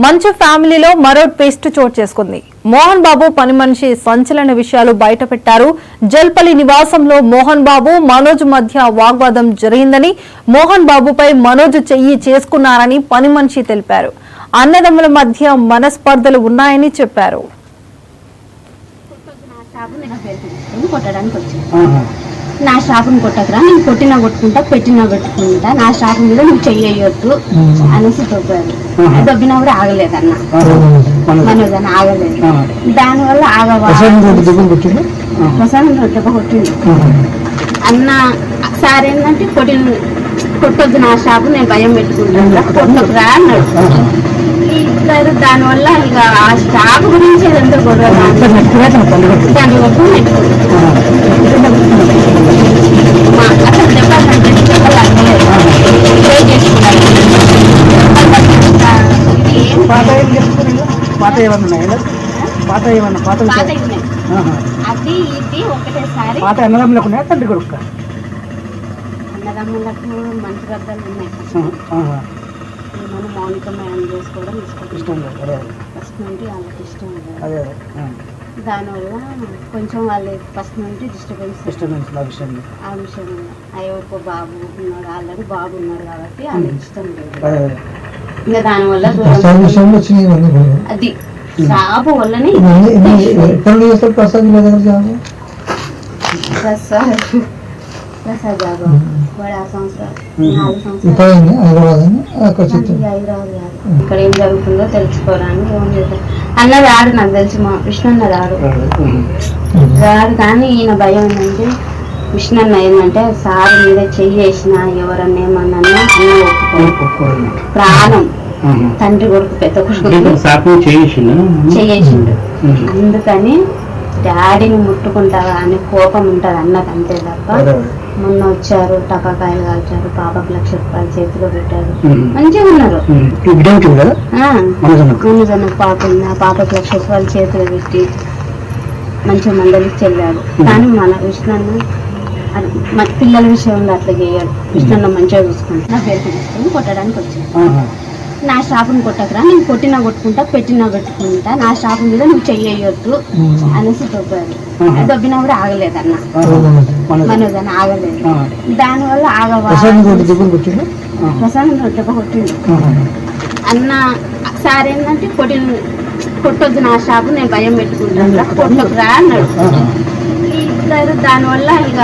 మంచు ఫ్యామిలీలో మరో ట్విస్ట్ చోటు చేసుకుంది. మోహన్ బాబు పని మనిషి సంచలన విషయాలు బయటపెట్టారు. జల్పల్లి నివాసంలో మోహన్ బాబు మనోజ్ మధ్య వాగ్వాదం జరిగిందని, మోహన్ బాబుపై మనోజ్ చెయ్యి చేసుకున్నారని పని మనిషి తెలిపారు. అన్నదమ్ముల మధ్య మనస్పర్ధలు ఉన్నాయని చెప్పారు. నా షాపుని కొట్టకరా, నేను కొట్టినా కొట్టుకుంటా, పెట్టినా పెట్టుకుంటా, నా షాపు మీద నువ్వు చెయ్యొద్దు అనేసి దొబ్బారు. దొబ్బినా కూడా ఆగలేదన్న, మనోజ్ అన్న ఆగలేదు. దానివల్ల ప్రసాదం దెబ్బ కొట్టింది అన్న. సార్ ఏంటంటే కొట్టొద్దు నా షాపు, నేను భయం పెట్టుకుంటా, కొట్టకురా అన్నాడు. ఇద్దరు దానివల్ల ఇక ఆ షాపు గురించి ఏదంతా గొడవ దాని వరకు అసలు దెబ్బలు అది ఇది ఒకటేసారి అన్నదమ్ములకు తండ్రి కొడుకు అన్నదమ్ములకు మంచి గద్దలు ఉన్నాయి. మనం మౌనిక మేడం చేసుకోవడం ఇష్టం ఫస్ట్ నుండి వాళ్ళకి ఇష్టం లేదు. దానివల్ల కొంచెం వాళ్ళు ఫస్ట్ నుండి డిస్టర్బెన్స్ ఆ విషయం ఎవరికో బాబు ఉన్నాడు, ఆల్రెడీ బాబు ఉన్నాడు కాబట్టి వాళ్ళకి ఇష్టం లేదు. ఇంకా దానివల్ల అది షాపు వల్లనే ప్రసాద్ బాబు వాడు 6 సంవత్సరాలు 4 సంవత్సరాలు హైదరాబాద్. ఇక్కడ ఏం జరుగుతుందో తెలుసుకోవడానికి ఫోన్ చేశాను. అన్న రాడు, నాకు తెలిసి మా విష్ణన్న రాడు కానీ ఈయన భయం ఏంటంటే విష్ణన్న ఏంటంటే సార్ మీద చెయ్యేసిన ఎవరన్నా ఏమన్నా అన్న ప్రాణం తండ్రి కొడుకు పెద్ద కొడుకు చెయ్యేసిండు. అందుకని డాడీని ముట్టుకుంటావా అని కోపం ఉంటుంది అన్నకు, అంతే తప్ప మొన్న వచ్చారు, టపాకాయలు కాల్చారు, పాపకు ₹1,00,000 చేతిలో పెట్టారు, మంచిగా ఉన్నారు. పాప ఉంది, ఆ పాపకు ₹1,00,000 చేతిలో పెట్టి మంచిగా మందలికి చెల్లాడు. కానీ మన విష్ణన్న పిల్లల విషయంలో అట్లా చేయడు. విష్ణన్న మంచిగా చూసుకుంటా నా పేరు తీసుకొని కొట్టడానికి వచ్చాను. నా షాపుని కొట్టకరా, నేను కొట్టినా కొట్టుకుంటా, పెట్టినా పెట్టుకుంటా, నా షాపు మీద నువ్వు చెయ్యొద్దు అనేసి దొబ్బారు. దొబ్బినా కూడా ఆగలేదన్న, మనోజ్ అన్న ఆగలేదు. దానివల్ల ప్రసాదం దెబ్బ కొట్టింది అన్న. సార్ ఏంటంటే కొట్టొద్దు నా షాపు, నేను భయం పెట్టుకుంటా, కొట్టకురా అన్నాడు. ఇద్దరు దానివల్ల ఇక